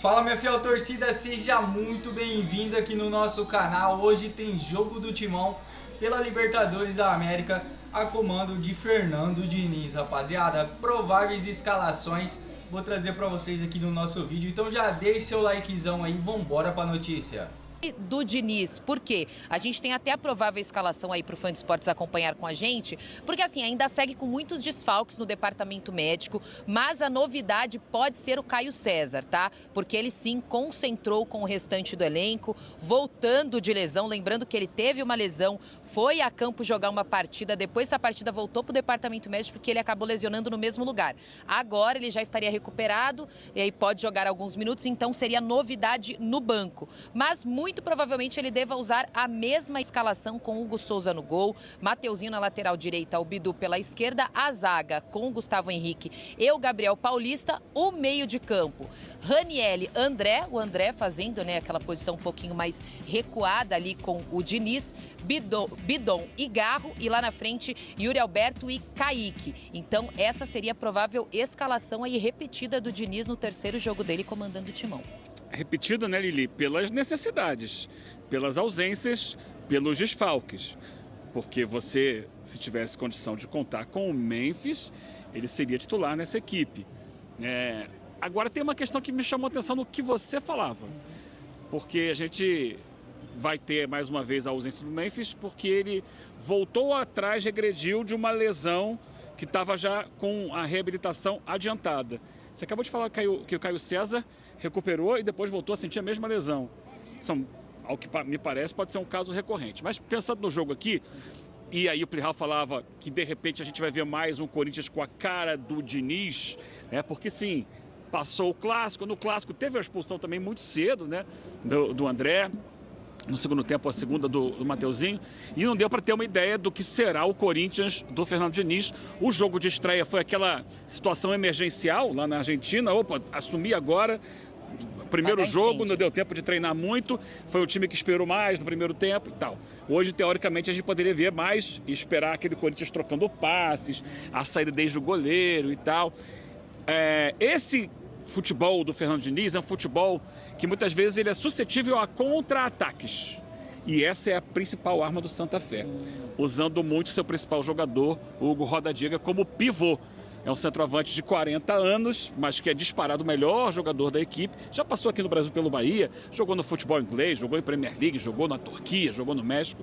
Fala, minha fiel torcida, seja muito bem-vindo aqui no nosso canal. Hoje tem jogo do Timão pela Libertadores da América a comando de Fernando Diniz, rapaziada. Prováveis escalações vou trazer pra vocês aqui no nosso vídeo, então já deixe seu likezão aí, vambora pra notícia. Do Diniz, por quê? A gente tem até a provável escalação aí para o Fã de Esportes acompanhar com a gente, porque assim, ainda segue com muitos desfalques no departamento médico, mas a novidade pode ser o Caio César, tá? Porque ele sim concentrou com o restante do elenco, voltando de lesão, lembrando que ele teve uma lesão, foi a campo jogar uma partida, depois essa partida voltou para o departamento médico porque ele acabou lesionando no mesmo lugar. Agora ele já estaria recuperado e aí pode jogar alguns minutos, então seria novidade no banco. Mas muito provavelmente ele deva usar a mesma escalação com Hugo Souza no gol, Mateuzinho na lateral direita, o Bidu pela esquerda, a zaga com o Gustavo Henrique e o Gabriel Paulista, o meio de campo. Ranieri, André, o André fazendo aquela posição um pouquinho mais recuada ali com o Diniz, Bidon e Garro, e lá na frente Yuri Alberto e Kaique. Então essa seria a provável escalação aí repetida do Diniz no terceiro jogo dele comandando o Timão. Repetida, né, Lili? Pelas necessidades, pelas ausências, pelos desfalques. Porque você, se tivesse condição de contar com o Memphis, ele seria titular nessa equipe. Agora tem uma questão que me chamou a atenção no que você falava. Porque a gente vai ter mais uma vez a ausência do Memphis, porque ele voltou atrás, regrediu de uma lesão que estava já com a reabilitação adiantada. Você acabou de falar que o Caio César recuperou e depois voltou a sentir a mesma lesão. Ao que me parece, pode ser um caso recorrente. Mas pensando no jogo aqui, e aí o Plihal falava que de repente a gente vai ver mais um Corinthians com a cara do Diniz, porque sim, passou o Clássico, no Clássico teve a expulsão também muito cedo, do André. No segundo tempo, a segunda do Mateuzinho, e não deu para ter uma ideia do que será o Corinthians do Fernando Diniz. O jogo de estreia foi aquela situação emergencial lá na Argentina, assumir agora. Primeiro jogo, não deu tempo de treinar muito, foi o time que esperou mais no primeiro tempo e tal. Hoje, teoricamente, a gente poderia ver mais e esperar aquele Corinthians trocando passes, a saída desde o goleiro e tal. Esse futebol do Fernando Diniz é um futebol que muitas vezes ele é suscetível a contra-ataques. E essa é a principal arma do Santa Fé, usando muito seu principal jogador, o Hugo Rodadiga, como pivô. É um centroavante de 40 anos, mas que é disparado o melhor jogador da equipe. Já passou aqui no Brasil pelo Bahia, jogou no futebol inglês, jogou em Premier League, jogou na Turquia, jogou no México.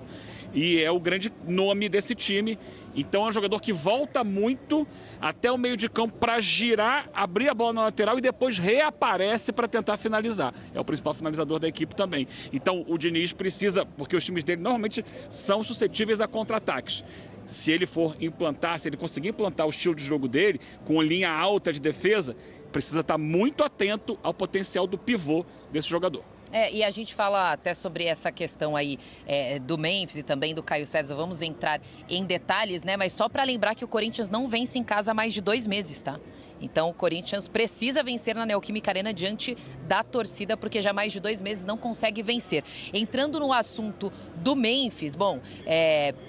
E é o grande nome desse time. Então é um jogador que volta muito até o meio de campo para girar, abrir a bola na lateral e depois reaparece para tentar finalizar. É o principal finalizador da equipe também. Então o Diniz precisa, porque os times dele normalmente são suscetíveis a contra-ataques. Se ele conseguir implantar o estilo de jogo dele, com linha alta de defesa, precisa estar muito atento ao potencial do pivô desse jogador. E a gente fala até sobre essa questão aí do Memphis e também do Caio César, vamos entrar em detalhes, mas só para lembrar que o Corinthians não vence em casa há mais de 2 meses, tá? Então o Corinthians precisa vencer na Neoquímica Arena diante da torcida, porque já há mais de 2 meses não consegue vencer. Entrando no assunto do Memphis,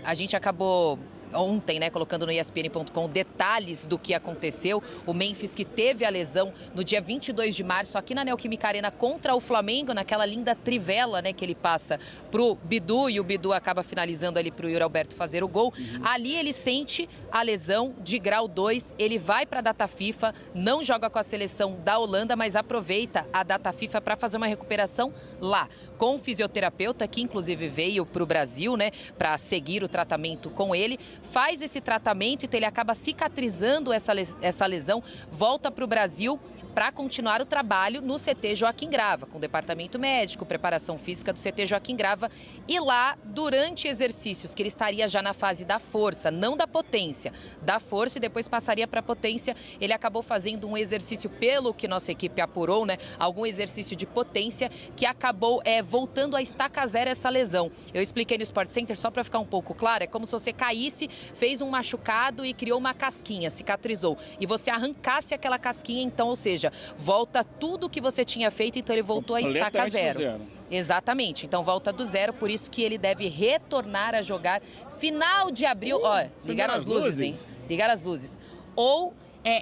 a gente acabou ontem, colocando no ESPN.com detalhes do que aconteceu. O Memphis que teve a lesão no dia 22 de março aqui na Neoquímica Arena contra o Flamengo, naquela linda trivela, que ele passa pro Bidu e o Bidu acaba finalizando ali pro Yuri Alberto fazer o gol. Ali ele sente a lesão de grau 2, ele vai para a data FIFA, não joga com a seleção da Holanda, mas aproveita a data FIFA para fazer uma recuperação lá, com o fisioterapeuta que inclusive veio pro Brasil, para seguir o tratamento com ele. Faz esse tratamento, então ele acaba cicatrizando essa lesão, volta para o Brasil para continuar o trabalho no CT Joaquim Grava, com o departamento médico, preparação física do CT Joaquim Grava. E lá, durante exercícios, que ele estaria já na fase da força, não da potência, da força e depois passaria para a potência, ele acabou fazendo um exercício, pelo que nossa equipe apurou, algum exercício de potência que acabou voltando a estaca zero essa lesão. Eu expliquei no Sport Center, só para ficar um pouco claro, é como se você caísse, fez um machucado e criou uma casquinha, cicatrizou. E você arrancasse aquela casquinha, então, ou seja, volta tudo que você tinha feito, então ele voltou a estaca zero. Exatamente, então volta do zero, por isso que ele deve retornar a jogar final de abril. Ligaram as luzes, hein? Ligaram as luzes. Ou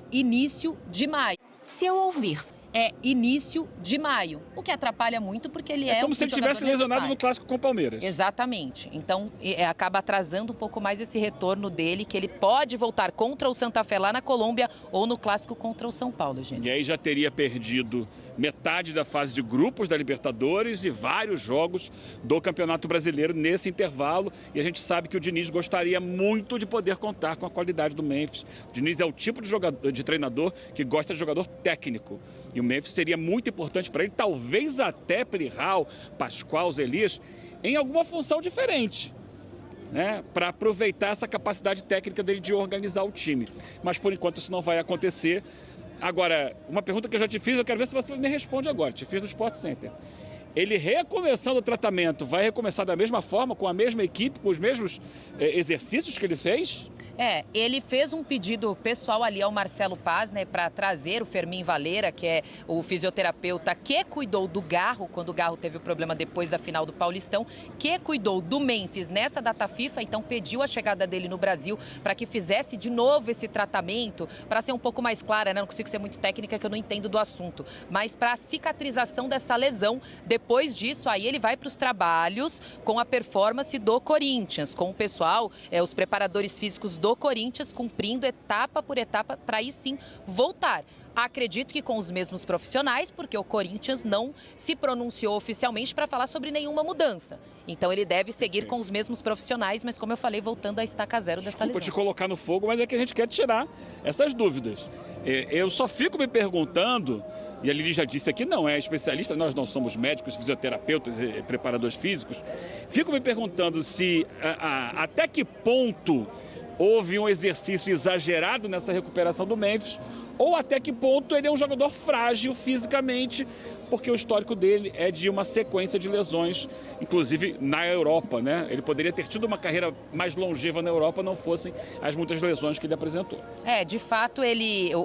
início de maio. Se eu ouvir é início de maio, o que atrapalha muito porque ele é como se ele tivesse lesionado no clássico com o Palmeiras. Exatamente. Então, acaba atrasando um pouco mais esse retorno dele, que ele pode voltar contra o Santa Fé lá na Colômbia ou no clássico contra o São Paulo, gente. E aí já teria perdido metade da fase de grupos da Libertadores e vários jogos do Campeonato Brasileiro nesse intervalo. E a gente sabe que o Diniz gostaria muito de poder contar com a qualidade do Memphis. O Diniz é o tipo de treinador que gosta de jogador técnico. E o Memphis seria muito importante para ele, talvez até Plihal, Pascoal, Elias, em alguma função diferente, né? Para aproveitar essa capacidade técnica dele de organizar o time. Mas por enquanto isso não vai acontecer. Agora, uma pergunta que eu já te fiz, eu quero ver se você me responde agora. Te fiz no Sport Center. Ele recomeçando o tratamento, vai recomeçar da mesma forma, com a mesma equipe, com os mesmos exercícios que ele fez? Ele fez um pedido pessoal ali ao Marcelo Paz, né, para trazer o Fermin Valeira, que é o fisioterapeuta que cuidou do Garro, quando o Garro teve o problema depois da final do Paulistão, que cuidou do Memphis nessa data FIFA, então pediu a chegada dele no Brasil para que fizesse de novo esse tratamento, para ser um pouco mais clara, né, não consigo ser muito técnica que eu não entendo do assunto, mas para a cicatrização dessa lesão. Depois disso, aí ele vai para os trabalhos com a performance do Corinthians, com o pessoal, os preparadores físicos do Corinthians, cumprindo etapa por etapa para aí sim voltar. Acredito que com os mesmos profissionais, porque o Corinthians não se pronunciou oficialmente para falar sobre nenhuma mudança. Então ele deve seguir com os mesmos profissionais, mas como eu falei, voltando à estaca zero dessa lesão. Desculpa te colocar no fogo, mas é que a gente quer tirar essas dúvidas. Eu só fico me perguntando, e a Lili já disse aqui, não é especialista, nós não somos médicos, fisioterapeutas e preparadores físicos, fico me perguntando se até que ponto houve um exercício exagerado nessa recuperação do Memphis, ou até que ponto ele é um jogador frágil fisicamente, porque o histórico dele é de uma sequência de lesões, inclusive na Europa, né? Ele poderia ter tido uma carreira mais longeva na Europa, não fossem as muitas lesões que ele apresentou. De fato,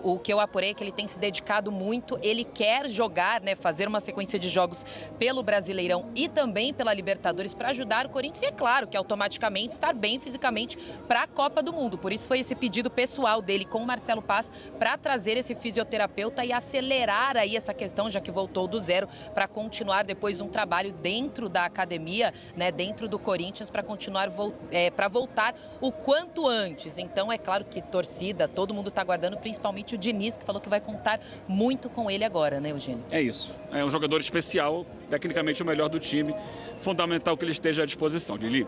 o que eu apurei é que ele tem se dedicado muito, ele quer jogar, né, fazer uma sequência de jogos pelo Brasileirão e também pela Libertadores para ajudar o Corinthians, e é claro que automaticamente estar bem fisicamente para a Copa do Mundo. Por isso foi esse pedido pessoal dele com o Marcelo Paz para trazer esse fisioterapeuta e acelerar aí essa questão, já que voltou do zero, para continuar depois um trabalho dentro da academia, né, dentro do Corinthians, para continuar para voltar o quanto antes. Então é claro que torcida, todo mundo está aguardando, principalmente o Diniz, que falou que vai contar muito com ele agora, né, Eugênio? É isso, é um jogador especial, tecnicamente o melhor do time, fundamental que ele esteja à disposição. Lili,